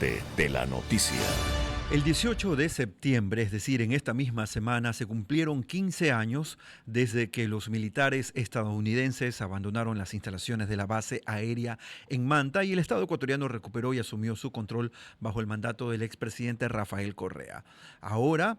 parte de la noticia. El 18 de septiembre, es decir, en esta misma semana, se cumplieron 15 años desde que los militares estadounidenses abandonaron las instalaciones de la base aérea en Manta y el Estado ecuatoriano recuperó y asumió su control bajo el mandato del expresidente Rafael Correa. Ahora,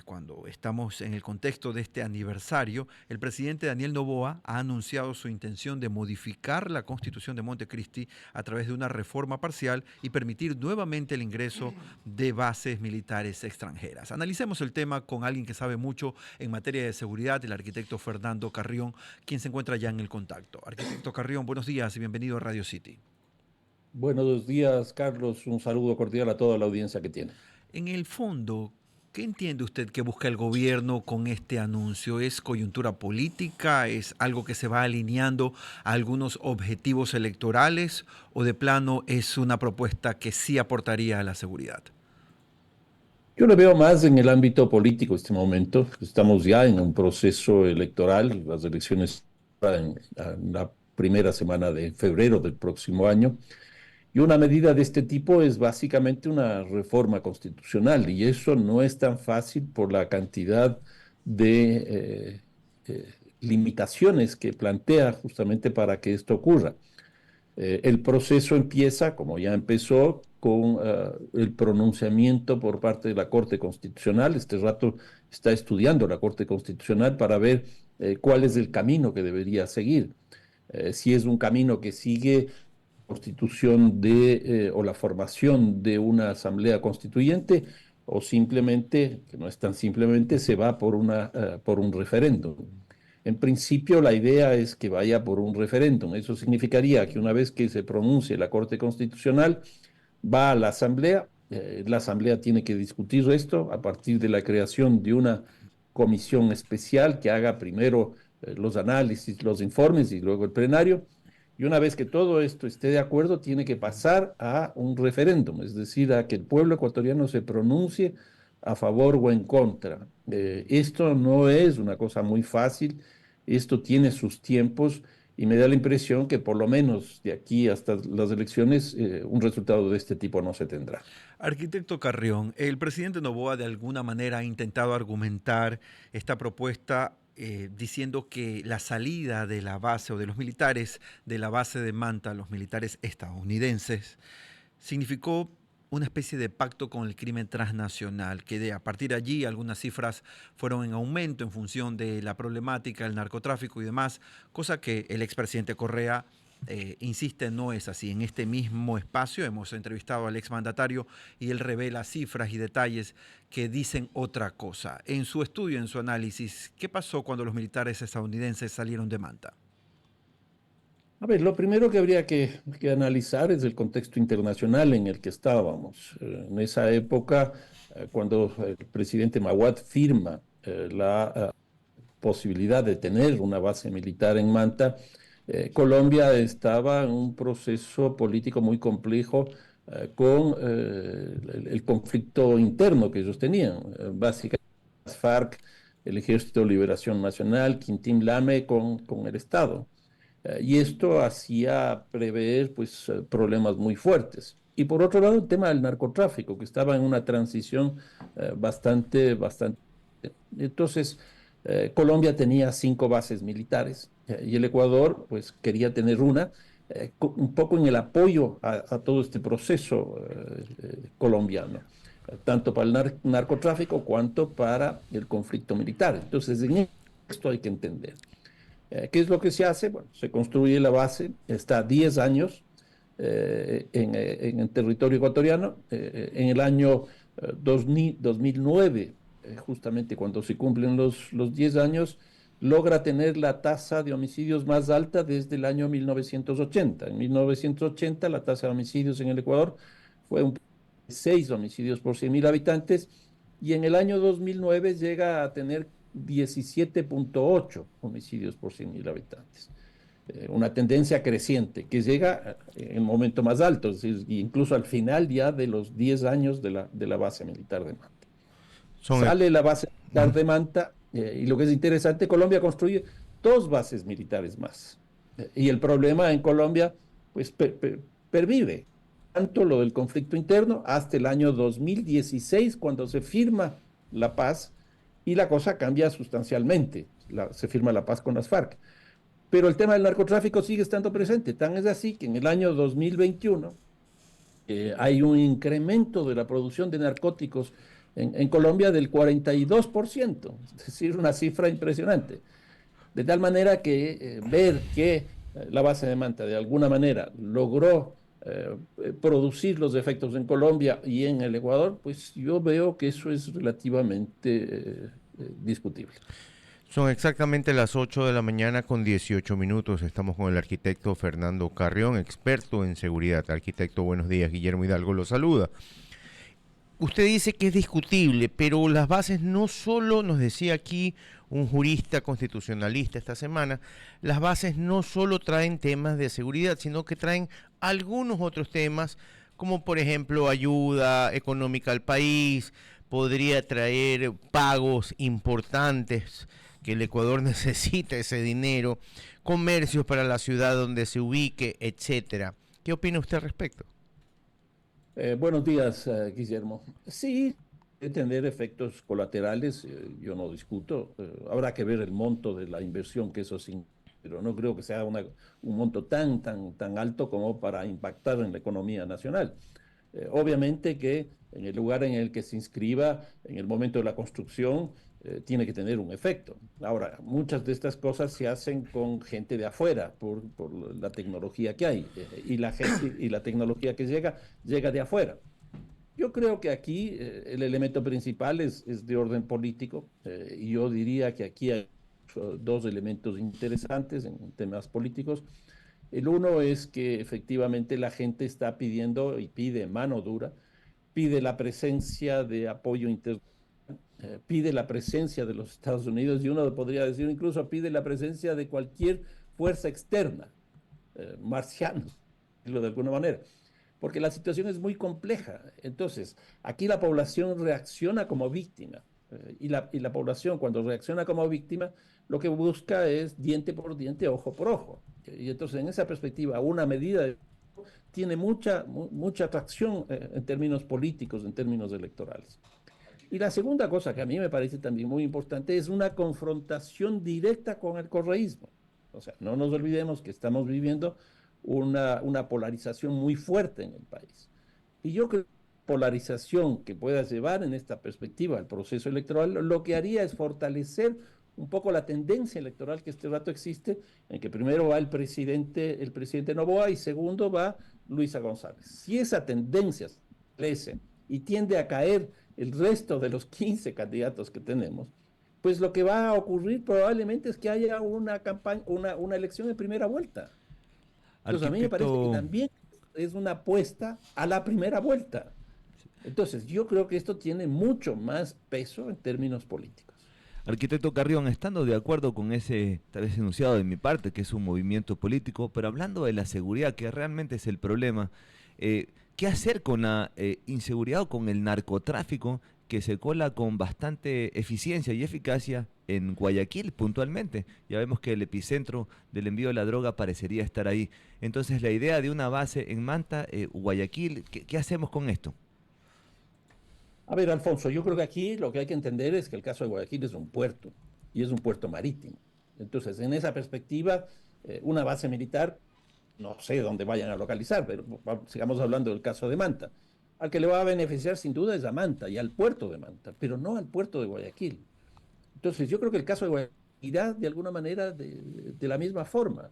cuando estamos en el contexto de este aniversario, el presidente Daniel Noboa ha anunciado su intención de modificar la Constitución de Montecristi a través de una reforma parcial y permitir nuevamente el ingreso de bases militares extranjeras. Analicemos el tema con alguien que sabe mucho en materia de seguridad, el arquitecto Fernando Carrión, quien se encuentra ya en el contacto. Arquitecto Carrión, buenos días y bienvenido a Radio City. Buenos días, Carlos. Un saludo cordial a toda la audiencia que tiene. En el fondo, ¿qué entiende usted que busca el gobierno con este anuncio? ¿Es coyuntura política? ¿Es algo que se va alineando a algunos objetivos electorales? ¿O de plano es una propuesta que sí aportaría a la seguridad? Yo le veo más en el ámbito político en este momento. Estamos ya en un proceso electoral, las elecciones en la primera semana de febrero del próximo año. Y una medida de este tipo es básicamente una reforma constitucional, y eso no es tan fácil por la cantidad de limitaciones que plantea justamente para que esto ocurra. El proceso empieza, como ya empezó, con el pronunciamiento por parte de la Corte Constitucional. Este rato está estudiando la Corte Constitucional para ver cuál es el camino que debería seguir. Si es un camino que sigue constitución o la formación de una asamblea constituyente, o simplemente, que no es tan simplemente, se va por un referéndum. En principio, la idea es que vaya por un referéndum. Eso significaría que una vez que se pronuncie la Corte Constitucional, va a la Asamblea tiene que discutir esto a partir de la creación de una comisión especial que haga primero los análisis, los informes y luego el plenario. Y una vez que todo esto esté de acuerdo, tiene que pasar a un referéndum, es decir, a que el pueblo ecuatoriano se pronuncie a favor o en contra. Esto no es una cosa muy fácil, esto tiene sus tiempos y me da la impresión que por lo menos de aquí hasta las elecciones un resultado de este tipo no se tendrá. Arquitecto Carrión, el presidente Noboa de alguna manera ha intentado argumentar esta propuesta diciendo que la salida de la base o de los militares de la base de Manta, los militares estadounidenses, significó una especie de pacto con el crimen transnacional, que a partir de allí algunas cifras fueron en aumento en función de la problemática, el narcotráfico y demás, cosa que el expresidente Correa insiste no es así. En este mismo espacio hemos entrevistado al exmandatario y él revela cifras y detalles que dicen otra cosa. En su estudio, en su análisis, ¿qué pasó cuando los militares estadounidenses salieron de Manta? A ver, lo primero que habría que analizar es el contexto internacional en el que estábamos. En esa época, cuando el presidente Maguad firma la posibilidad de tener una base militar en Manta, Colombia estaba en un proceso político muy complejo con el conflicto interno que ellos tenían. Básicamente, las FARC, el Ejército de Liberación Nacional, Quintín Lame con el Estado. Y esto hacía prever pues, problemas muy fuertes. Y por otro lado, el tema del narcotráfico, que estaba en una transición bastante. Entonces, Colombia tenía 5 bases militares y el Ecuador pues, quería tener una, un poco en el apoyo a todo este proceso colombiano, tanto para el narcotráfico cuanto para el conflicto militar. Entonces, en esto hay que entender. ¿Qué es lo que se hace? Bueno, se construye la base, está 10 años en el territorio ecuatoriano. En el año 2009, justamente cuando se cumplen los 10 años, logra tener la tasa de homicidios más alta desde el año 1980. En 1980 la tasa de homicidios en el Ecuador fue 6 homicidios por 100.000 habitantes, y en el año 2009 llega a tener 17,8 homicidios por 100.000 habitantes. Una tendencia creciente que llega en el momento más alto, es decir, incluso al final ya de los 10 años de la base militar de Manta. Son, Sale la base militar de Manta y lo que es interesante, Colombia construye 2 bases militares más. Y el problema en Colombia pues pervive. tanto lo del conflicto interno hasta el año 2016, cuando se firma la paz y la cosa cambia sustancialmente. Se firma la paz con las FARC. Pero el tema del narcotráfico sigue estando presente. Tan es así que en el año 2021 hay un incremento de la producción de narcóticos en Colombia del 42%, es decir, una cifra impresionante. De tal manera que ver que la base de Manta de alguna manera logró producir los efectos en Colombia y en el Ecuador, pues yo veo que eso es relativamente discutible. Son exactamente las 8 de la mañana con 18 minutos. Estamos con el arquitecto Fernando Carrión, experto en seguridad. Arquitecto, buenos días. Guillermo Hidalgo lo saluda. Usted dice que es discutible, pero las bases no solo, nos decía aquí un jurista constitucionalista esta semana, las bases no solo traen temas de seguridad, sino que traen algunos otros temas, como por ejemplo ayuda económica al país, podría traer pagos importantes que el Ecuador necesita ese dinero, comercios para la ciudad donde se ubique, etcétera. ¿Qué opina usted al respecto? Buenos días, Guillermo. Sí, de tener efectos colaterales, yo no discuto. Habrá que ver el monto de la inversión que eso significa, pero no creo que sea un monto tan alto como para impactar en la economía nacional. Obviamente que en el lugar en el que se inscriba, en el momento de la construcción, tiene que tener un efecto. Ahora, muchas de estas cosas se hacen con gente de afuera por la tecnología que hay y la gente y la tecnología que llega de afuera. Yo creo que aquí el elemento principal es de orden político y yo diría que aquí hay dos elementos interesantes en temas políticos. El uno es que efectivamente la gente está pidiendo y pide mano dura, pide la presencia de apoyo internacional, pide la presencia de los Estados Unidos y uno podría decir incluso pide la presencia de cualquier fuerza externa, marcianos, de alguna manera, porque la situación es muy compleja. Entonces, aquí la población reacciona como víctima y la población cuando reacciona como víctima lo que busca es diente por diente, ojo por ojo. Y entonces en esa perspectiva una medida tiene mucha atracción en términos políticos, en términos electorales. Y la segunda cosa que a mí me parece también muy importante es una confrontación directa con el correísmo. O sea, no nos olvidemos que estamos viviendo una polarización muy fuerte en el país. Y yo creo que la polarización que pueda llevar en esta perspectiva al proceso electoral, lo que haría es fortalecer un poco la tendencia electoral que este rato existe, en que primero va el presidente Noboa y segundo va Luisa González. Si esa tendencia se establece y tiende a caer el resto de los 15 candidatos que tenemos, pues lo que va a ocurrir probablemente es que haya una campaña, una elección de primera vuelta. Entonces a mí me parece que Arquitecto, también es una apuesta a la primera vuelta. Entonces yo creo que esto tiene mucho más peso en términos políticos. Arquitecto Carrión, estando de acuerdo con ese, tal vez enunciado de mi parte, que es un movimiento político, pero hablando de la seguridad, que realmente es el problema, ¿qué hacer con la inseguridad o con el narcotráfico que se cola con bastante eficiencia y eficacia en Guayaquil puntualmente? Ya vemos que el epicentro del envío de la droga parecería estar ahí. Entonces, la idea de una base en Manta, Guayaquil, ¿qué hacemos con esto? A ver, Alfonso, yo creo que aquí lo que hay que entender es que el caso de Guayaquil es un puerto y es un puerto marítimo. Entonces, en esa perspectiva, una base militar, no sé dónde vayan a localizar, pero sigamos hablando del caso de Manta. Al que le va a beneficiar sin duda es a Manta y al puerto de Manta, pero no al puerto de Guayaquil. Entonces, yo creo que el caso de Guayaquil irá de alguna manera de la misma forma.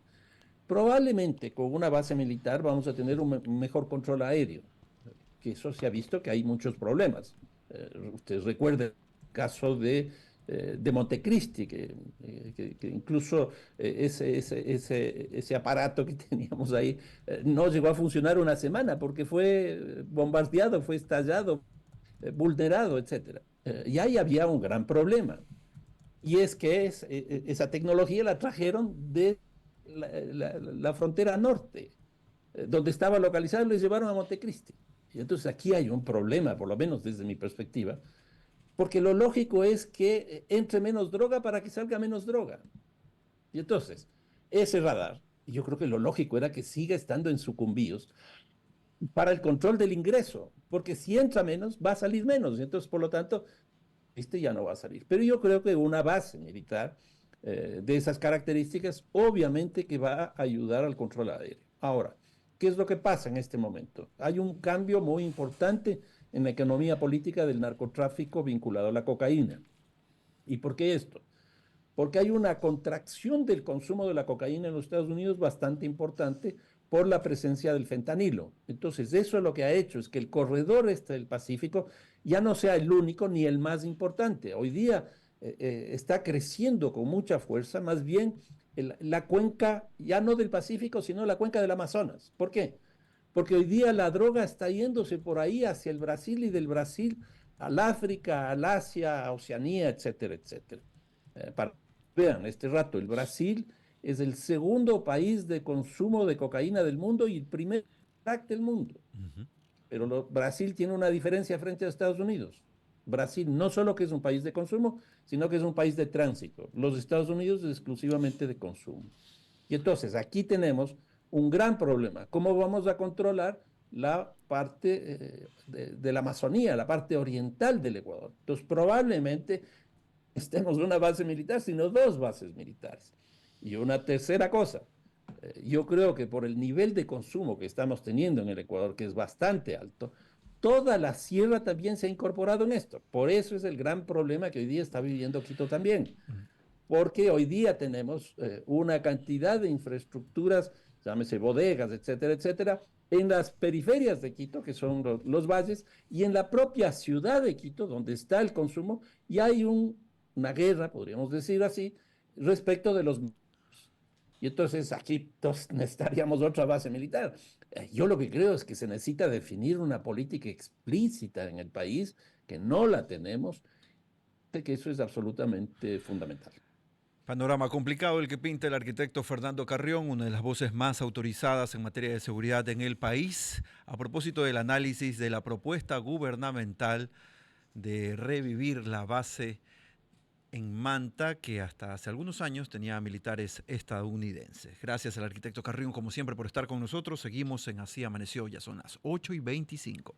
Probablemente con una base militar vamos a tener un mejor control aéreo, que eso se ha visto que hay muchos problemas. Usted recuerda el caso de Montecristi, que incluso ese aparato que teníamos ahí no llegó a funcionar una semana porque fue bombardeado, fue estallado, vulnerado, etcétera. Y ahí había un gran problema. Y es que esa tecnología la trajeron de la frontera norte, donde estaba localizado, y lo llevaron a Montecristi. Y entonces aquí hay un problema, por lo menos desde mi perspectiva, porque lo lógico es que entre menos droga para que salga menos droga. Y entonces, ese radar, yo creo que lo lógico era que siga estando en Sucumbíos, para el control del ingreso, porque si entra menos, va a salir menos. Entonces, por lo tanto, este ya no va a salir. Pero yo creo que una base militar de esas características, obviamente que va a ayudar al control aéreo. Ahora, ¿qué es lo que pasa en este momento? Hay un cambio muy importante en la economía política del narcotráfico vinculado a la cocaína. ¿Y por qué esto? Porque hay una contracción del consumo de la cocaína en los Estados Unidos bastante importante por la presencia del fentanilo. Entonces, eso es lo que ha hecho, es que el corredor este del Pacífico ya no sea el único ni el más importante. Hoy día está creciendo con mucha fuerza, más bien la cuenca, ya no del Pacífico, sino la cuenca del Amazonas. ¿Por qué? Porque hoy día la droga está yéndose por ahí hacia el Brasil y del Brasil al África, al Asia, a Oceanía, etcétera, etcétera. Para vean, este rato, el Brasil es el segundo país de consumo de cocaína del mundo y el primer crack del mundo. Ujú. Pero Brasil tiene una diferencia frente a Estados Unidos. Brasil no solo que es un país de consumo, sino que es un país de tránsito. Los Estados Unidos es exclusivamente de consumo. Y entonces aquí tenemos un gran problema. ¿Cómo vamos a controlar la parte de la Amazonía, la parte oriental del Ecuador? Entonces probablemente estemos una base militar, sino dos bases militares. Y una tercera cosa, yo creo que por el nivel de consumo que estamos teniendo en el Ecuador, que es bastante alto, toda la sierra también se ha incorporado en esto. Por eso es el gran problema que hoy día está viviendo Quito también. Porque hoy día tenemos una cantidad de infraestructuras, llámese bodegas, etcétera, etcétera, en las periferias de Quito, que son los valles, y en la propia ciudad de Quito, donde está el consumo, y hay una guerra, podríamos decir así, respecto de los... Y entonces aquí necesitaríamos otra base militar. Yo lo que creo es que se necesita definir una política explícita en el país, que no la tenemos, de que eso es absolutamente fundamental. Panorama complicado el que pinta el arquitecto Fernando Carrión, una de las voces más autorizadas en materia de seguridad en el país, a propósito del análisis de la propuesta gubernamental de revivir la base en Manta, que hasta hace algunos años tenía militares estadounidenses. Gracias al arquitecto Carrión, como siempre, por estar con nosotros. Seguimos en Así Amaneció, ya son las 8:25.